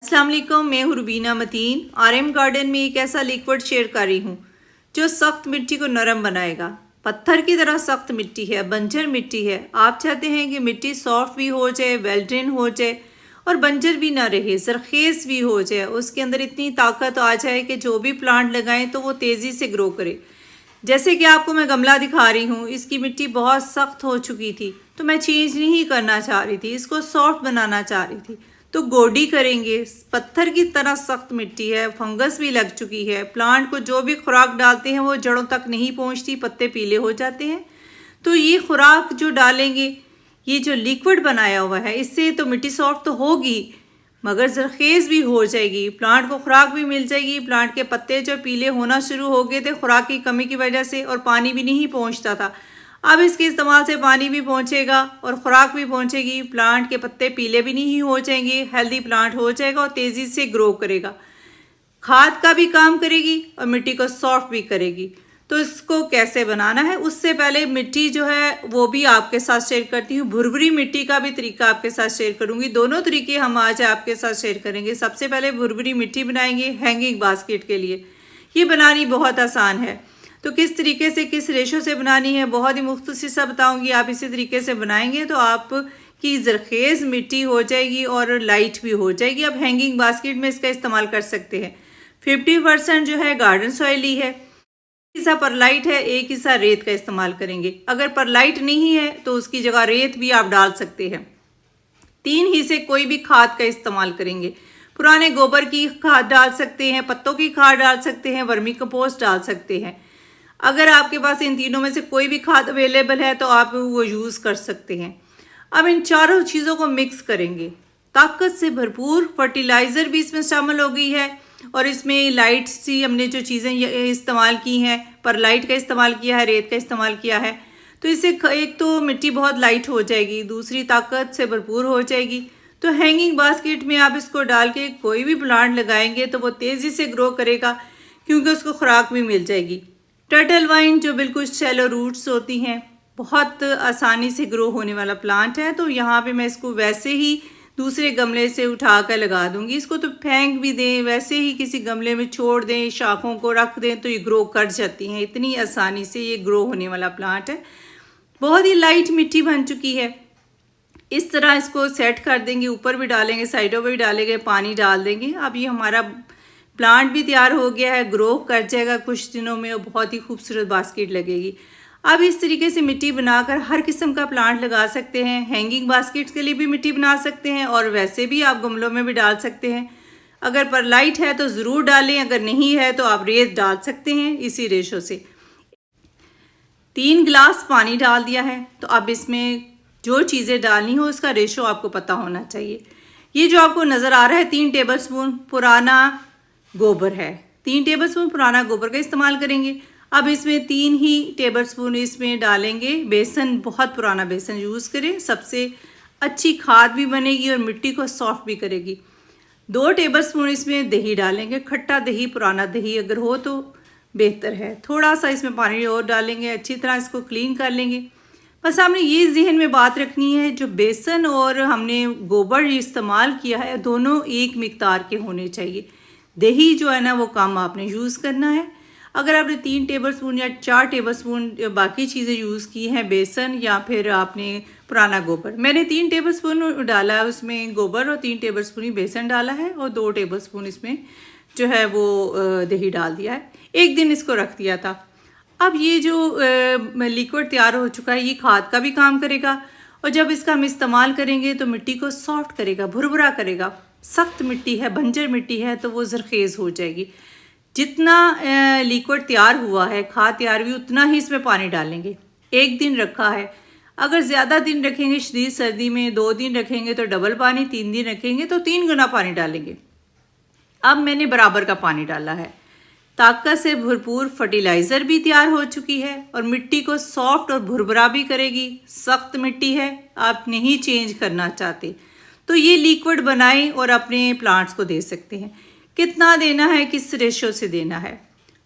अस्सलाम वालेकुम, मैं हूँ रुबीना मतीन। आरएम गार्डन में एक ऐसा लिक्विड शेयर कर रही हूँ जो सख्त मिट्टी को नरम बनाएगा। पत्थर की तरह सख्त मिट्टी है, बंजर मिट्टी है। आप चाहते हैं कि मिट्टी सॉफ्ट भी हो जाए, वेल ड्रेन हो जाए और बंजर भी ना रहे, जरखेज भी हो जाए, उसके अंदर इतनी ताकत आ जाए कि जो भी प्लांट लगाएं तो वो तेज़ी से ग्रो करे। जैसे कि आपको मैं गमला दिखा रही हूँ, इसकी मिट्टी बहुत सख्त हो चुकी थी तो मैं चेंज नहीं करना चाह रही थी, इसको सॉफ्ट बनाना चाह रही थी। तो गोडी करेंगे। पत्थर की तरह सख्त मिट्टी है, फंगस भी लग चुकी है, प्लांट को जो भी खुराक डालते हैं वो जड़ों तक नहीं पहुंचती, पत्ते पीले हो जाते हैं। तो ये खुराक जो डालेंगे, ये जो लिक्विड बनाया हुआ है, इससे तो मिट्टी सॉफ्ट तो होगी मगर जरखेज़ भी हो जाएगी, प्लांट को खुराक भी मिल जाएगी। प्लांट के पत्ते जो पीले होना शुरू हो गए थे खुराक की कमी की वजह से, और पानी भी नहीं पहुंचता था, अब इसके इस्तेमाल से पानी भी पहुंचेगा और खुराक भी पहुंचेगी। प्लांट के पत्ते पीले भी नहीं हो जाएंगे, हेल्दी प्लांट हो जाएगा और तेज़ी से ग्रो करेगा। खाद का भी काम करेगी और मिट्टी को सॉफ्ट भी करेगी। तो इसको कैसे बनाना है, उससे पहले मिट्टी जो है वो भी आपके साथ शेयर करती हूँ। भुरभुरी मिट्टी का भी तरीका आपके साथ शेयर करूँगी। दोनों तरीके हम आज आपके साथ शेयर करेंगे। सबसे पहले भुरभुरी मिट्टी बनाएंगे हैंगिंग बास्केट के लिए। ये बनानी बहुत आसान है। तो किस तरीके से, किस रेशो से बनानी है, बहुत ही मुख्तसर सा बताऊँगी। आप इसी तरीके से बनाएंगे तो आपकी जरखेज़ मिट्टी हो जाएगी और लाइट भी हो जाएगी। अब हैंगिंग बास्केट में इसका इस्तेमाल कर सकते हैं। 50% जो है गार्डन सॉइल ही है, हिस्सा परलाइट है, एक हिस्सा रेत का इस्तेमाल करेंगे। अगर परलाइट नहीं है तो उसकी जगह रेत भी आप डाल सकते हैं। 3 हिस्से कोई भी खाद का इस्तेमाल करेंगे। पुराने गोबर की खाद डाल सकते हैं, पत्तों की खाद डाल सकते हैं, वर्मी कंपोस्ट डाल सकते हैं। अगर आपके पास इन तीनों में से कोई भी खाद अवेलेबल है तो आप वो यूज़ कर सकते हैं। अब इन चारों चीज़ों को मिक्स करेंगे। ताकत से भरपूर फर्टिलाइज़र भी इसमें शामिल हो गई है और इसमें लाइट सी हमने जो चीज़ें इस्तेमाल की हैं, परलाइट का इस्तेमाल किया है, रेत का इस्तेमाल किया है, तो इससे एक तो मिट्टी बहुत लाइट हो जाएगी, दूसरी ताकत से भरपूर हो जाएगी। तो हैंगिंग बास्केट में आप इसको डाल के कोई भी प्लांट लगाएंगे तो वो तेज़ी से ग्रो करेगा क्योंकि उसको खुराक भी मिल जाएगी। टर्टल वाइन जो बिल्कुल शैलो रूट्स होती हैं, बहुत आसानी से ग्रो होने वाला प्लांट है। तो यहाँ पे मैं इसको वैसे ही दूसरे गमले से उठा कर लगा दूंगी। इसको तो फेंक भी दें, वैसे ही किसी गमले में छोड़ दें, शाखों को रख दें तो ये ग्रो कर जाती हैं। इतनी आसानी से ये ग्रो होने वाला प्लांट है। बहुत ही लाइट मिट्टी बन चुकी है। इस तरह इसको सेट कर देंगे, ऊपर भी डालेंगे, साइडों पर भी डालेंगे, पानी डाल देंगे। अब ये हमारा प्लांट भी तैयार हो गया है, ग्रो कर जाएगा कुछ दिनों में और बहुत ही खूबसूरत बास्केट लगेगी। अब इस तरीके से मिट्टी बनाकर हर किस्म का प्लांट लगा सकते हैं। हैंगिंग बास्केट के लिए भी मिट्टी बना सकते हैं और वैसे भी आप गमलों में भी डाल सकते हैं। अगर परलाइट है तो ज़रूर डालें, अगर नहीं है तो आप रेत डाल सकते हैं इसी रेशो से। 3 गिलास पानी डाल दिया है। तो अब इसमें जो चीज़ें डालनी हो उसका रेशो आपको पता होना चाहिए। ये जो आपको नज़र आ रहा है 3 टेबलस्पून पुराना गोबर है। 3 टेबलस्पून पुराना गोबर का इस्तेमाल करेंगे। अब इसमें 3 ही टेबलस्पून इसमें डालेंगे बेसन। बहुत पुराना बेसन यूज़ करें, सबसे अच्छी खाद भी बनेगी और मिट्टी को सॉफ्ट भी करेगी। 2 टेबलस्पून इसमें दही डालेंगे, खट्टा दही, पुराना दही अगर हो तो बेहतर है। थोड़ा सा इसमें पानी और डालेंगे, अच्छी तरह इसको क्लीन कर लेंगे। बस हमने ये जहन में बात रखनी है, जो बेसन और हमने गोबर इस्तेमाल किया है दोनों एक मिकदार के होने चाहिए। दही जो है ना वो कम आपने यूज़ करना है। अगर आपने 3 टेबलस्पून या 4 टेबलस्पून बाकी चीज़ें यूज़ की हैं, बेसन या फिर आपने पुराना गोबर, मैंने 3 टेबलस्पून डाला है उसमें गोबर और 3 टेबलस्पून ही बेसन डाला है और 2 टेबलस्पून इसमें जो है वो दही डाल दिया है। एक दिन इसको रख दिया था। अब ये जो लिक्विड तैयार हो चुका है ये खाद का भी काम करेगा और जब इसका हम इस्तेमाल करेंगे तो मिट्टी को सॉफ्ट करेगा, भुरभुरा करेगा। सख्त मिट्टी है, बंजर मिट्टी है तो वो जरखेज़ हो जाएगी। जितना लिक्विड तैयार हुआ है, खाद तैयार हुई, उतना ही इसमें पानी डालेंगे। 1 दिन रखा है, अगर ज़्यादा दिन रखेंगे शदीद सर्दी में, 2 दिन रखेंगे तो डबल पानी, 3 दिन रखेंगे तो 3 गुना पानी डालेंगे। अब मैंने बराबर का पानी डाला है। ताकत से भरपूर फर्टिलाइज़र भी तैयार हो चुकी है और मिट्टी को सॉफ्ट और भुरभुरा भी करेगी। सख्त मिट्टी है, आप नहीं चेंज करना चाहते तो ये लिक्विड बनाएं और अपने प्लांट्स को दे सकते हैं। कितना देना है, किस रेशो से देना है।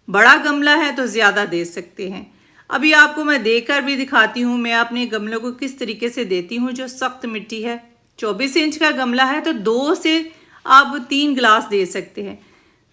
बड़ा गमला है तो ज़्यादा दे सकते हैं। अभी आपको मैं देकर भी दिखाती हूँ मैं अपने गमलों को किस तरीके से देती हूँ। जो सख्त मिट्टी है, 24 इंच का गमला है तो 2 से आप 3 गिलास दे सकते हैं।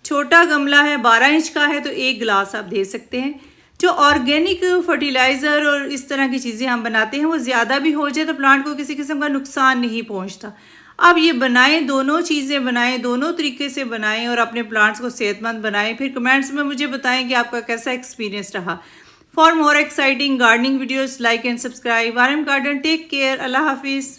छोटा गमला है 12 इंच का है तो 1 गिलास आप दे सकते हैं। जो ऑर्गेनिक फर्टिलाइज़र और इस तरह की चीज़ें हम बनाते हैं वो ज़्यादा भी हो जाए तो प्लांट को किसी किस्म का नुकसान नहीं पहुंचता। आप ये बनाएं, दोनों चीज़ें बनाएं, दोनों तरीके से बनाएं और अपने प्लांट्स को सेहतमंद बनाएं। फिर कमेंट्स में मुझे बताएं कि आपका कैसा एक्सपीरियंस रहा। For more exciting gardening videos like and subscribe. RM garden, take care, अल्लाह हाफिज़।